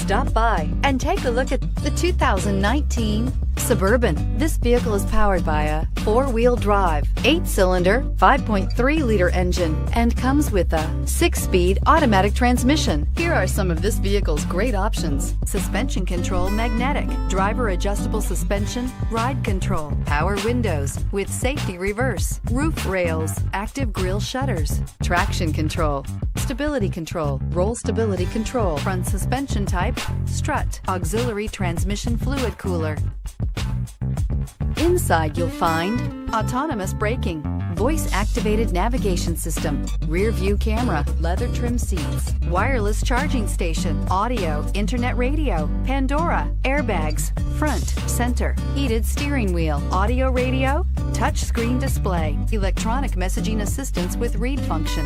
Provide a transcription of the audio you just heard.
Stop by and take a look at the 2019 Suburban. This vehicle is powered by a 4-wheel drive, 8-cylinder, 5.3-liter engine and comes with a 6-speed automatic transmission. Here are some of this vehicle's great options: suspension control magnetic, driver adjustable suspension, ride control, power windows with safety reverse, roof rails, active grille shutters, traction control, stability control, roll stability control, front suspension type, strut, auxiliary transmission fluid cooler. Inside you'll find autonomous braking, voice-activated navigation system, rear-view camera, leather trim seats, wireless charging station, audio, internet radio, Pandora, airbags, front, center, heated steering wheel, audio radio, touch screen display, electronic messaging assistance with read function.